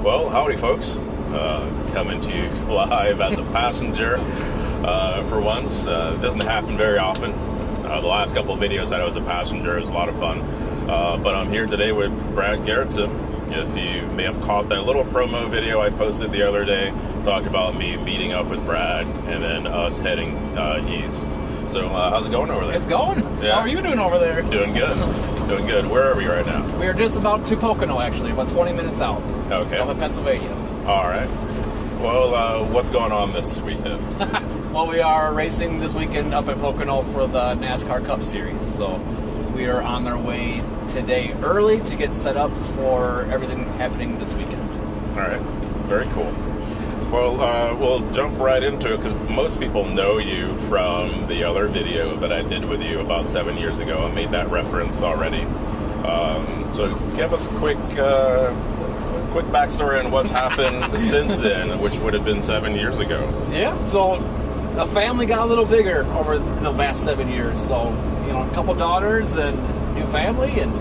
Well, howdy folks. Coming to you live as a passenger for once. It doesn't happen very often. The last couple of videos that I was a passenger, it was a lot of fun. But I'm here today with Brad Gerritsen. If you may have caught that little promo video I posted the other day, talked about me meeting up with Brad and then us heading east. So how's it going over there? It's going. Yeah. How are you doing over there? Doing good. Doing good. Where are we right now? We are just about to Pocono, actually, about 20 minutes out. Okay. Up in Pennsylvania. All right. Well, what's going on this weekend? Well, we are racing this weekend up at Pocono for the NASCAR Cup Series. So we are on our way today early to get set up for everything happening this weekend. All right. Very cool. Well, we'll jump right into it because most people know you from the other video that I did with you about 7 years ago. I made that reference already. So give us a quick backstory on what's happened since then, which would have been 7 years ago. Yeah, so the family got a little bigger over the last 7 years. So, a couple daughters and new family, and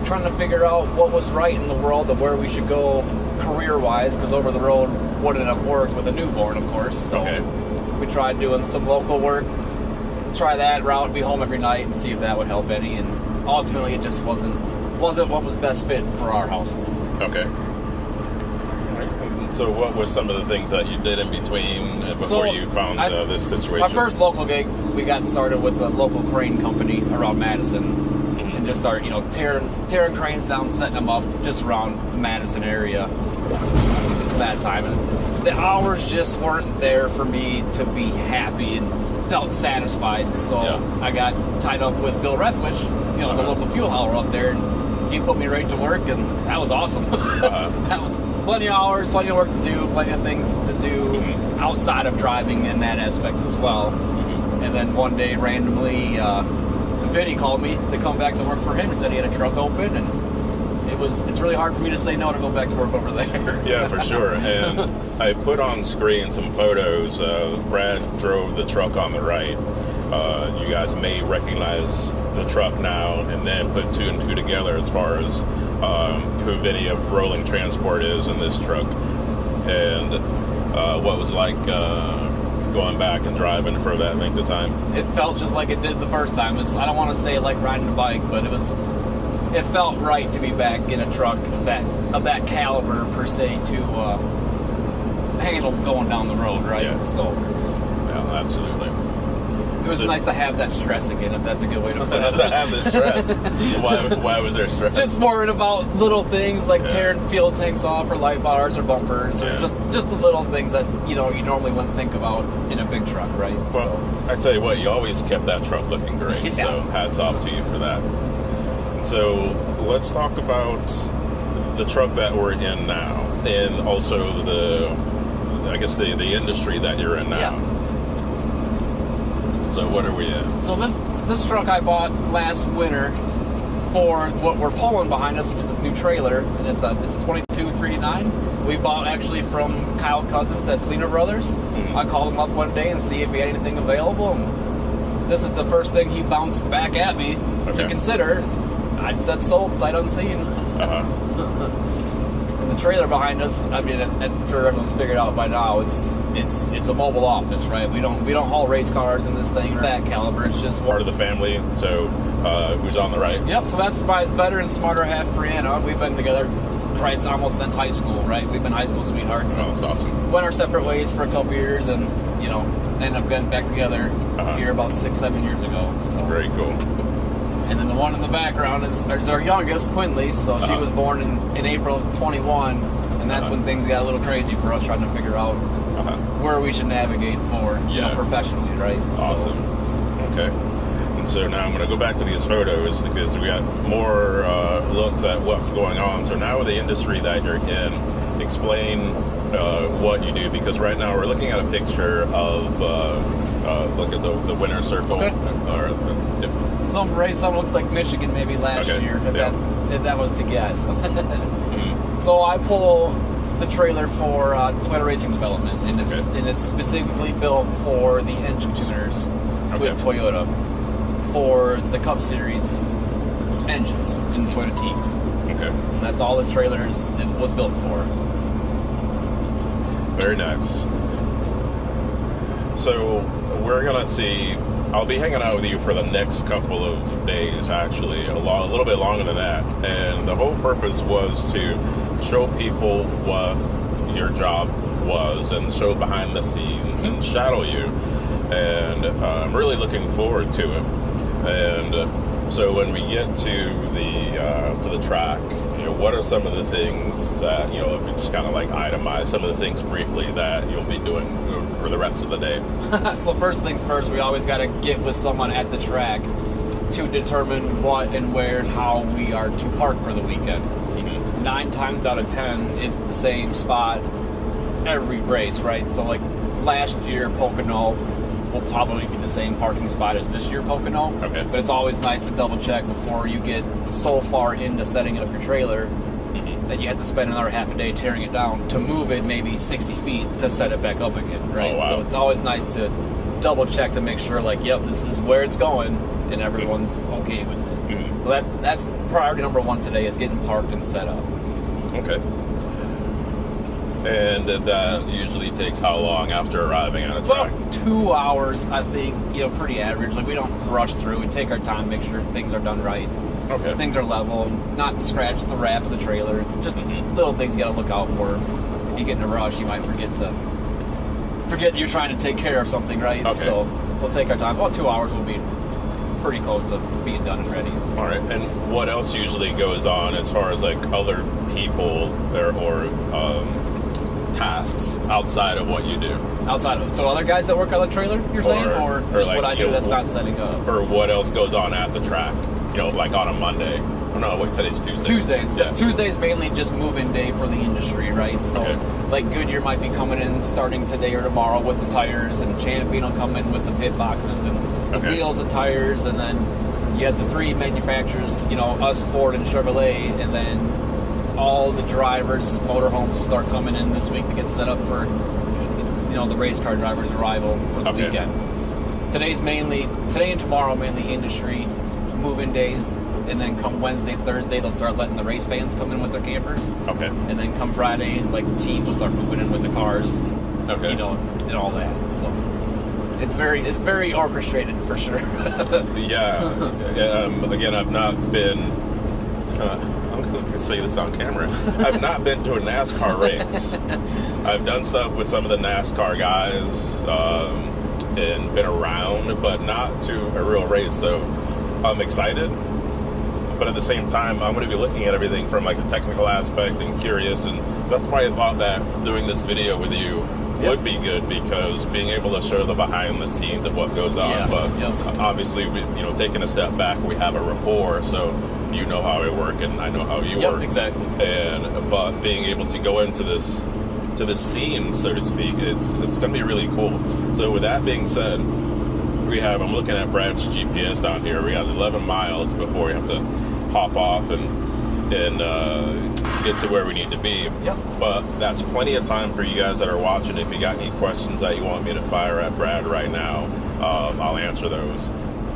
trying to figure out what was right in the world and where we should go career-wise, because over the road wouldn't have worked with a newborn, of course. So okay. We tried doing some local work, try that route, be home every night, and see if that would help any. And ultimately, it just wasn't what was best fit for our household. Okay. So what were some of the things that you did in between before you found this situation? My first local gig, we got started with the local crane company around Madison, and just started, tearing cranes down, setting them up just around the Madison area that time. And the hours just weren't there for me to be happy and felt satisfied. So I got tied up with Bill Rethwich, the local fuel hauler up there, and he put me right to work, and that was awesome. That was plenty of hours, plenty of work to do, plenty of things to do outside of driving in that aspect as well. And then one day, randomly, Vinny called me to come back to work for him and said he had a truck open, and it's really hard for me to say no to go back to work over there. Yeah, for sure. And I put on screen some photos. Brad drove the truck on the right. You guys may recognize the truck now, and then put two and two together as far as who Vinny of Rolling Transport is in this truck, and what was like going back and driving for that length of time. It felt just like it did the first time. I don't want to say like riding a bike, but it felt right to be back in a truck of that caliber per se to handle going down the road, right? Yeah. So yeah, absolutely. It was nice to have that stress again, if that's a good way to put it. To have the stress. Why was there stress? Just worrying about little things like tearing fuel tanks off, or light bars, or bumpers, or just the little things that you normally wouldn't think about in a big truck, right? Well, I tell you what, you always kept that truck looking great. Yeah. So hats off to you for that. So let's talk about the truck that we're in now, and also the industry that you're in now. Yeah. So what are we in? So this truck I bought last winter for what we're pulling behind us, which is this new trailer, and it's a 22 309. We bought actually from Kyle Cousins at Fleener Brothers. I called him up one day and see if he had anything available, and this is the first thing he bounced back at me to consider. I said sold, sight unseen. And the trailer behind us, I mean, I'm sure everyone's figured out by now, it's a mobile office, right? We don't haul race cars in this thing or that caliber. It's just part of the family. So who's on the right? Yep. So that's my better and smarter half, Brianna. We've been together, Christ, almost since high school, right? We've been high school sweethearts. Oh, that's awesome. Went our separate ways for a couple years, and ended up getting back together here about 6-7 years ago. So very cool. And then the one in the background is our youngest, Quinley. So she was born in April of 21, and that's when things got a little crazy for us trying to figure out where we should navigate for, professionally, right? Awesome. Okay. And so now I'm going to go back to these photos because we got more looks at what's going on. So now with the industry that you're in, explain what you do, because right now we're looking at a picture of look at the winner's circle. Some race that looks like Michigan maybe last year, if that was to guess. So I pull the trailer for Toyota Racing Development, and it's specifically built for the engine tuners with Toyota for the Cup Series engines in the Toyota teams. Okay. And that's all this trailer was built for. Very nice. So we're gonna see. I'll be hanging out with you for the next couple of days, actually, a little bit longer than that. And the whole purpose was to show people what your job was and show behind the scenes and shadow you. And I'm really looking forward to it. And so when we get to the track, you know, what are some of the things that, you know, if we just kind of like itemize some of the things briefly that you'll be doing for the rest of the day? So first things first, we always got to get with someone at the track to determine what and where and how we are to park for the weekend. 9 times out of 10 is the same spot every race, right? So like last year, Pocono will probably be the same parking spot as this year Pocono. Okay. But it's always nice to double check before you get so far into setting up your trailer that you have to spend another half a day tearing it down to move it maybe 60 feet to set it back up again, right? Oh, wow. So it's always nice to double check to make sure, like, yep, this is where it's going and everyone's okay with it. So that's priority number 1 today, is getting parked and set up. Okay. And that usually takes how long after arriving at a track? About 2 hours, I think, you know, pretty average. Like, we don't rush through. We take our time, make sure things are done right. Okay. Things are level, not scratch the wrap of the trailer. Just little things you got to look out for. If you get in a rush, you might forget that you're trying to take care of something, right? Okay. So we'll take our time. About 2 hours will be pretty close to being done and ready. So. All right. And what else usually goes on as far as like other people or tasks outside of what you do? Outside of, so other guys that work on the trailer, you're saying? Or just like, what I do that's not setting up? Or what else goes on at the track? You know, like on a Monday. Oh no, wait, today's Tuesday. Tuesdays. Yeah. Tuesday's mainly just move-in day for the industry, right? So, like Goodyear might be coming in starting today or tomorrow with the tires, and Champion will come in with the pit boxes and the wheels and tires, and then you have the 3 manufacturers, you know, us, Ford, and Chevrolet, and then all the drivers, motorhomes will start coming in this week to get set up for, you know, the race car drivers' arrival for the weekend. Today and tomorrow mainly industry move-in days, and then come Wednesday, Thursday, they'll start letting the race fans come in with their campers. Okay. And then come Friday, like the teams will start moving in with the cars. Okay. You know, and all that. So it's very orchestrated for sure. Again, I've not been. I'm just gonna say this on camera. I've not been to a NASCAR race. I've done stuff with some of the NASCAR guys and been around, but not to a real race. So I'm excited, but at the same time, I'm going to be looking at everything from like the technical aspect and curious, and so that's why I thought that doing this video with you would be good, because being able to show the behind the scenes of what goes on. But obviously, you know, taking a step back, we have a rapport, so you know how I work and I know how you work. Exactly. But being able to go into this scene, so to speak, it's going to be really cool. So with that being said, I'm looking at Brad's GPS down here. We got 11 miles before we have to hop off and get to where we need to be. But that's plenty of time for you guys that are watching. If you got any questions that you want me to fire at Brad right now, I'll answer those.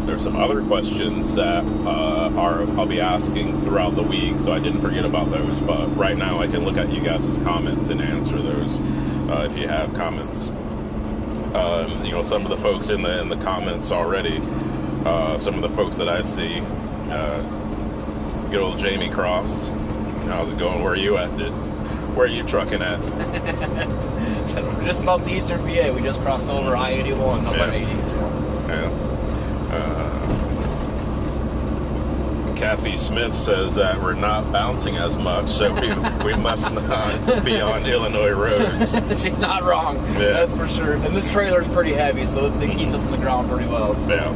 There's some other questions that I'll be asking throughout the week, so I didn't forget about those. But right now I can look at you guys' comments and answer those if you have comments. You know, some of the folks in the comments already, some of the folks that I see, good old Jamie Cross, how's it going? Where are you at? Where are you trucking at? So we're just about the eastern PA. We just crossed over I-81 up at 80. So. Kathy Smith says that we're not bouncing as much, so we must not be on Illinois roads. She's not wrong. That's for sure. And this trailer is pretty heavy, so it keeps us on the ground pretty well. So.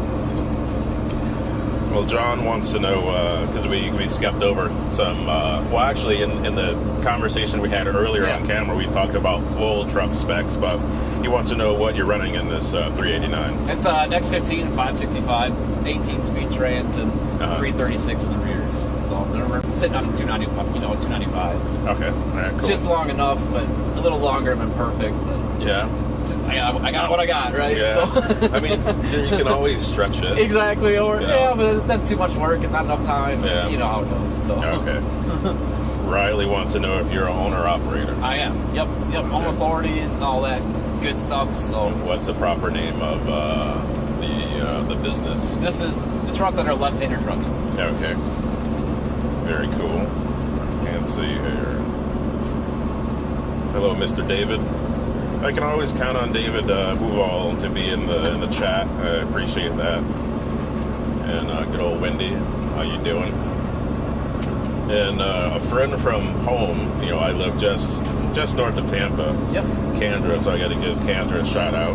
Well, John wants to know, because we skipped over some, well, actually, in the conversation we had earlier on camera, we talked about full truck specs, but he wants to know what you're running in this 389. It's an X15, 565, 18-speed trans, and 336 in the rears. So we're sitting on a 295, 295. Okay, all right, cool. Just long enough, but a little longer than perfect. But. Yeah. I got what I got, right? Yeah. So. I mean, you can always stretch it. Exactly, or Yeah. but that's too much work and not enough time. Yeah. You know how it goes. So. Okay. Riley wants to know if you're an owner-operator. I am. Yep. Home authority and all that good stuff. So. What's the proper name of the business? The truck's under Left-Hander Trucking. Okay. Very cool. Can't see here. Hello, Mr. David. I can always count on David Huval to be in the chat. I appreciate that. And good old Wendy, how you doing? And a friend from home. I live just north of Tampa. Yep. Kendra, so I got to give Kendra a shout out.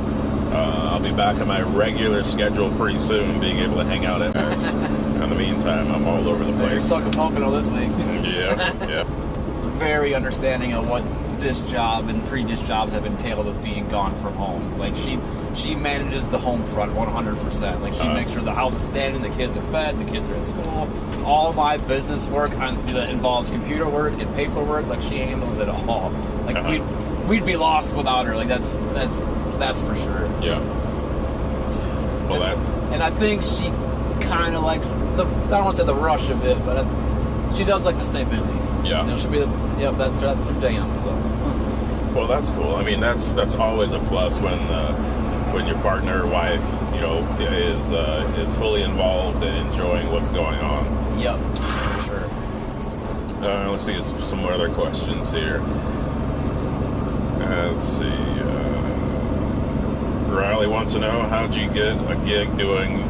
I'll be back on my regular schedule pretty soon, being able to hang out at us. In the meantime, I'm all over the You're place. stuck in Pocono this week. Yeah. Very understanding of what this job and previous jobs have entailed of being gone from home. Like she manages the home front 100%. Like she makes sure the house is standing, the kids are fed, the kids are at school. All my business work that involves computer work and paperwork, like she handles it all. Like we'd be lost without her. Like that's for sure. Yeah. Well, that's. And I think she kind of likes I don't want to say the rush of it, but she does like to stay busy. Yeah. She'll be that's her jam. So. Well, that's cool. I mean, that's always a plus when your partner or wife, is fully involved and enjoying what's going on. Yep, for sure. Let's see some other questions here. Let's see. Riley wants to know, how'd you get a gig doing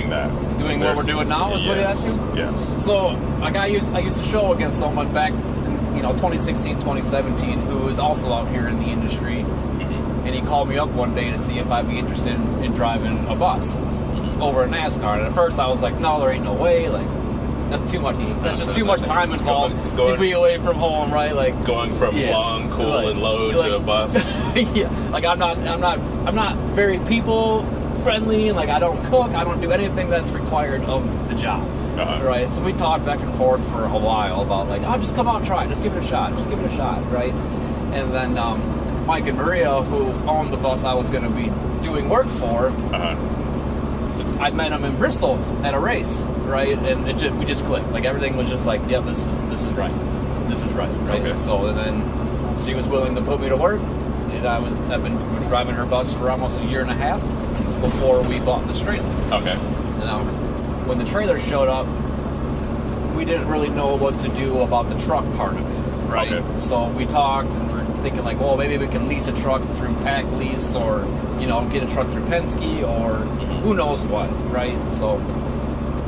that? Doing what we're doing now is what you're asking? Yes. So, like I used to show against someone back in 2016, 2017 who was also out here in the industry, and he called me up one day to see if I'd be interested in driving a bus over a NASCAR. And at first I was like, no, there ain't no way. Like, that's too much. That's just too much time involved to be away from home, right? Like going from long, cool, and low to a bus. Yeah, like I'm not very people friendly. Like I don't cook. I don't do anything that's required of the job. Right. So we talked back and forth for a while about like, oh, just come out and try it. Just give it a shot. Right. And then Mike and Maria, who owned the bus I was going to be doing work for, I met them in Bristol at a race, right? And we just clicked. Like everything was just like, yeah, this is right. Right. Okay. So and then she was willing to put me to work, and I've been driving her bus for almost a year and a half before we bought this trailer. Okay. Now, when the trailer showed up, we didn't really know what to do about the truck part of it, right? Okay. So we talked and we're thinking like, well, maybe we can lease a truck through Pack Lease, or get a truck through Penske, or who knows what, right? So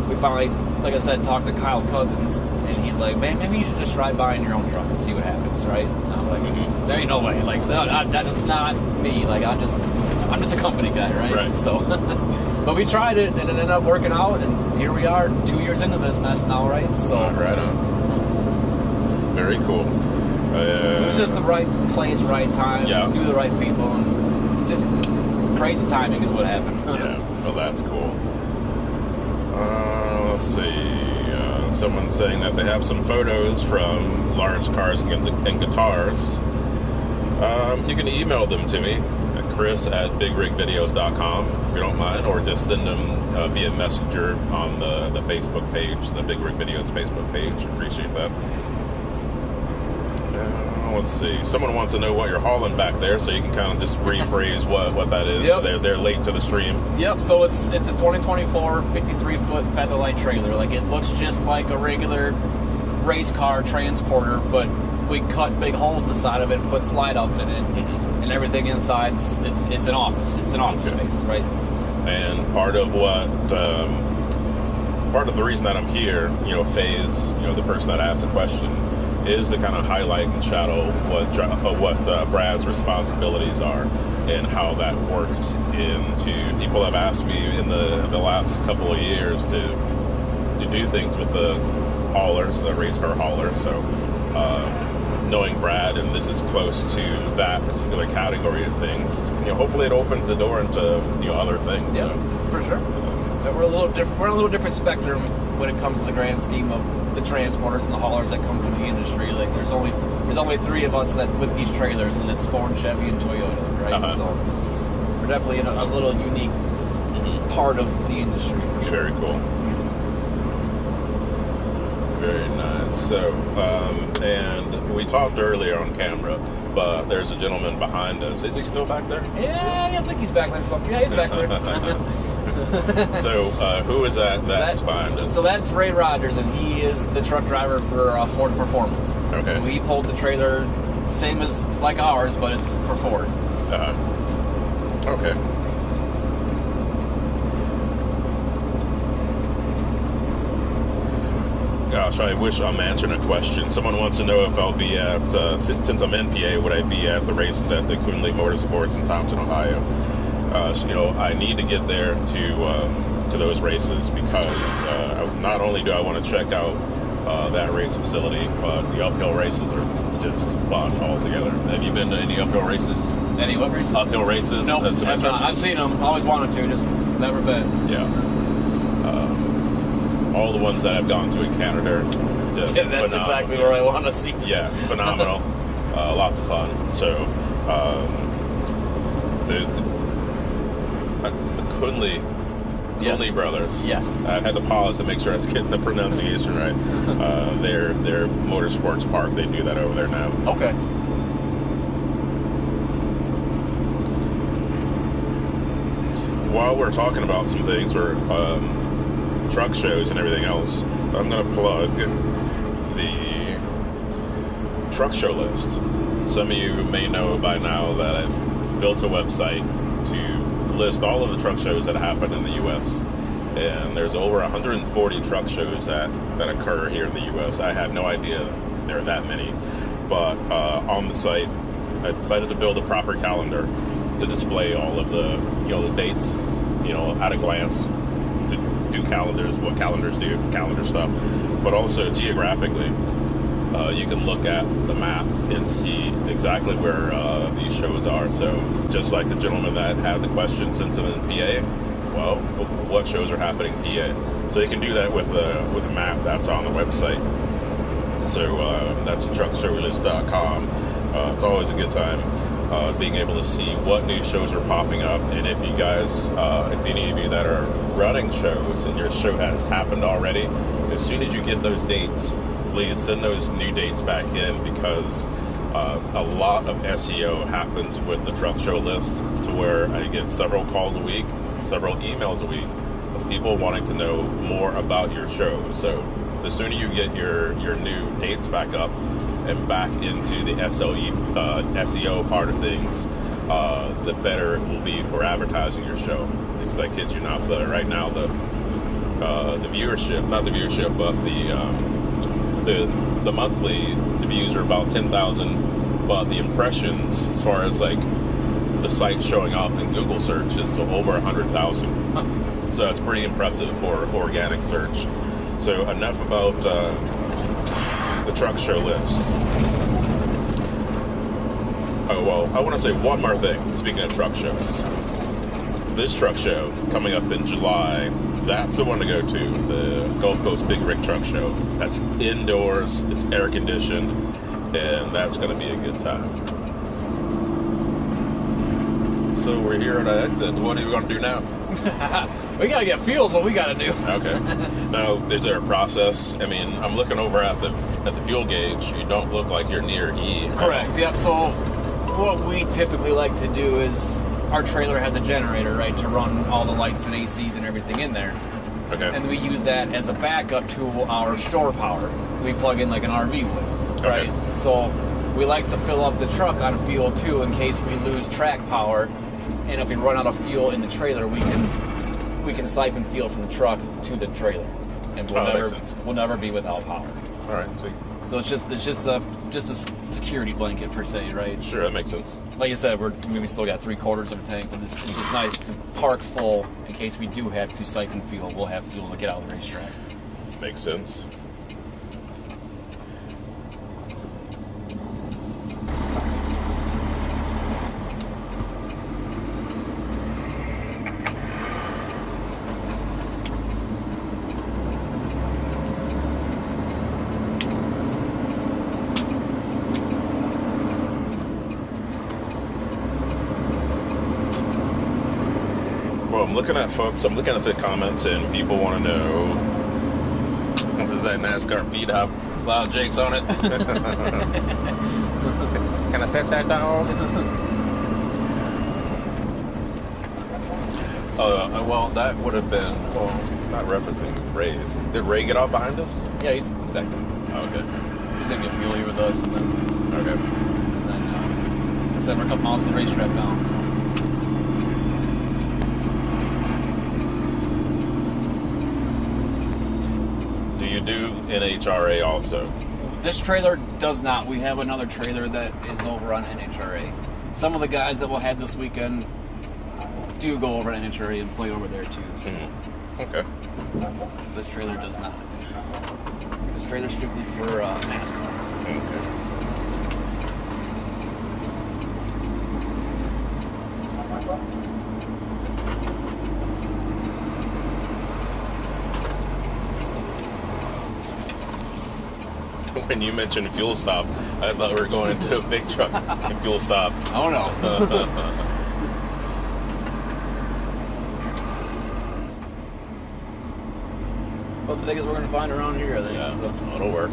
we finally, like I said, talked to Kyle Cousins, and he's like, man, maybe you should just drive by in your own truck and see what happens, right? And I'm like, there ain't no way. Like, that is not me. Like, I'm just a company guy, right? Right. So, but we tried it, and it ended up working out, and here we are, 2 years into this mess now, right? So, right on. Very cool. It was just the right place, right time. Yeah. Knew the right people, and just crazy timing is what happened. Yeah. Well, that's cool. Let's see. Someone's saying that they have some photos from large cars and guitars. You can email them to me at chris@bigrigvideos.com if you don't mind, or just send them via Messenger on the Facebook page, the Big Rig Videos Facebook page. Appreciate that. Let's see. Someone wants to know what you're hauling back there, so you can kind of just rephrase what that is. Yep. They're late to the stream. Yep, so it's a 2024 53-foot Featherlight trailer. Like, it looks just like a regular race car transporter, but we cut big holes in the side of it and put slide outs in it, and everything inside, it's an office. It's an office space, right? And part of the reason that I'm here, FaZe, the person that asked the question, is to kind of highlight and shadow what Brad's responsibilities are and how that works into. People have asked me in the last couple of years to do things with the haulers, the race car haulers. So knowing Brad, and this is close to that particular category of things, hopefully it opens the door into other things. Yeah, so, for sure. So we're a little different. We're on a little different spectrum when it comes to the grand scheme of the transporters and the haulers that come from the industry. Like there's only 3 of us that with these trailers, and it's Ford, Chevy, and Toyota, right? So we're definitely in a little unique part of the industry for sure. Very cool. Very nice. So, and we talked earlier on camera, but there's a gentleman behind us. Is he still back there? Yeah, I think he's back there. Yeah, he's back there. So, who is that's behind us? So that's Ray Rogers, and he is the truck driver for Ford Performance. Okay. So he pulled the trailer, same as like ours, but it's for Ford. Okay. Gosh, I wish I'm answering a question. Someone wants to know if I'll be at, since I'm in PA, would I be at the races at the Quinley Motorsports in Thompson, Ohio? I need to get there to those races because not only do I want to check out that race facility, but the uphill races are just fun altogether. Have you been to any uphill races? Any what races? Uphill races? Nope, I've seen them. Always wanted to, just never been. Yeah. All the ones that I've gone to in Canada are just that's phenomenal. exactly where I want to see. Yeah, phenomenal. Lots of fun. So, the Quinley brothers. Yes. I had to pause to make sure I was getting the pronunciation right. Their motorsports park, they do that over there now. Okay. While we're talking about some things where truck shows and everything else, I'm going to plug the truck show list. Some of you may know by now that I've built a website to list all of the truck shows that happen in the U.S. And there's over 140 truck shows that occur here in the U.S. I had no idea there are that many. But on the site, I decided to build a proper calendar to display all of the dates, at a glance, to do calendars, what calendars do, calendar stuff, but also geographically. You can look at the map and see exactly where these shows are. So just like the gentleman that had the question, since I'm in PA, well, what shows are happening in PA? So you can do that with a map that's on the website. So that's truckshowlist.com. It's always a good time being able to see what new shows are popping up. And if you guys, if any of you that are running shows and your show has happened already, as soon as you get those dates, please send those new dates back in, because a lot of SEO happens with the truck show list, to where I get several calls a week, several emails a week of people wanting to know more about your show. So the sooner you get your new dates back up and back into the SEO part of things, the better it will be for advertising your show. Because I kid you not, right now the viewership, not the viewership, but the monthly views are about 10,000, but the impressions, as far as like the site showing up in Google search, is over 100,000. So it's pretty impressive for organic search. So enough about the truck show list. Oh, well, I want to say one more thing, speaking of truck shows. This truck show coming up in July, that's the one to go to, the Gulf Coast Big Rig Truck Show. That's indoors, it's air conditioned, and that's going to be a good time. So we're here at our exit. What are we going to do now? We got to get fuel, is what we got to do. Okay. Now, is there a process? I mean, I'm looking over at the fuel gauge. You don't look like you're near E. Correct. Yep. So what we typically like to do is, our trailer has a generator, right, to run all the lights and ACs and everything in there. Okay. And we use that as a backup to our shore power. We plug in like an RV would, right? Okay. So we like to fill up the truck on fuel too, in case we lose track power. And if we run out of fuel in the trailer, we can siphon fuel from the truck to the trailer, and we'll never be without power. All right. See. So it's just a security blanket per se, right? Sure, that makes sense. Like you said, we still got 3/4 of a tank, but it's just nice to park full in case we do have to siphon fuel. We'll have fuel to get out of the racetrack. Makes sense. looking at folks. I'm looking at the comments, and people want to know. Does that NASCAR Pete have loud Jakes on it? Can I pet that dog? Well, that would have been. Well, not referencing Ray's. Did Ray get off behind us? Yeah, he's back there. Oh, okay. He's gonna get fuel here with us, and then Okay. I said we're a couple miles to the racetrack down. So. Do you do NHRA also? This trailer does not. We have another trailer that is over on NHRA. Some of the guys that we'll have this weekend do go over to NHRA and play over there too. So. Okay. This trailer does not. This trailer's strictly for NASCAR. Okay. When you mentioned fuel stop, I thought we were going to a big truck fuel stop. Oh no. Well, the biggest we're going to find around here, I think. Yeah, So. it'll work.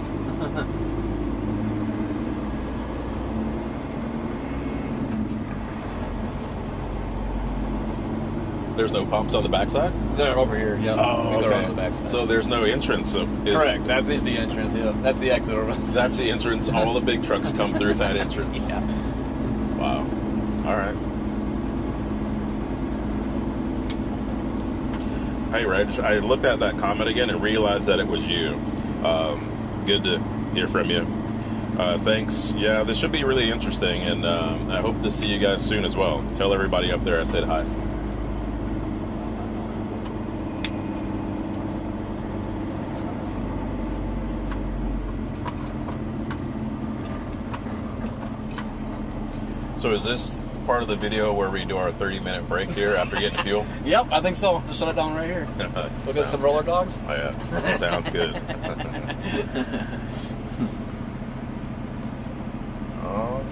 There's no pumps on the backside? They're over here, yeah. Oh, They're on the okay. backside. So there's no entrance. Correct. That is the entrance, yeah. That's the exit over. That's the entrance. All the big trucks come through that entrance. Yeah. Wow. All right. Hey, Reg, I looked at that comment again and realized that it was you. Good to hear from you. Thanks. Yeah, this should be really interesting, and I hope to see you guys soon as well. Tell everybody up there I said hi. So is this part of the video where we do our 30-minute break here after getting fuel? Yep, I think so. Just shut it down right here. Look at some roller dogs. Oh, yeah. Sounds good. Oh,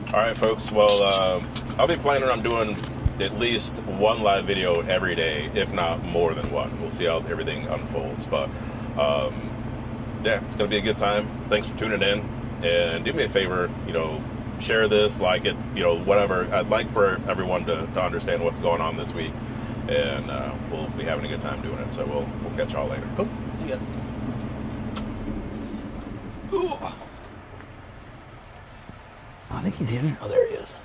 all right, folks. Well, I'll be planning on doing at least one live video every day, if not more than one. We'll see how everything unfolds. But, yeah, it's going to be a good time. Thanks for tuning in. And do me a favor, share this, like it, whatever. I'd like for everyone to understand what's going on this week, and we'll be having a good time doing it. So we'll catch y'all later. Cool. See you guys. Ooh. I think he's in. Oh, there he is.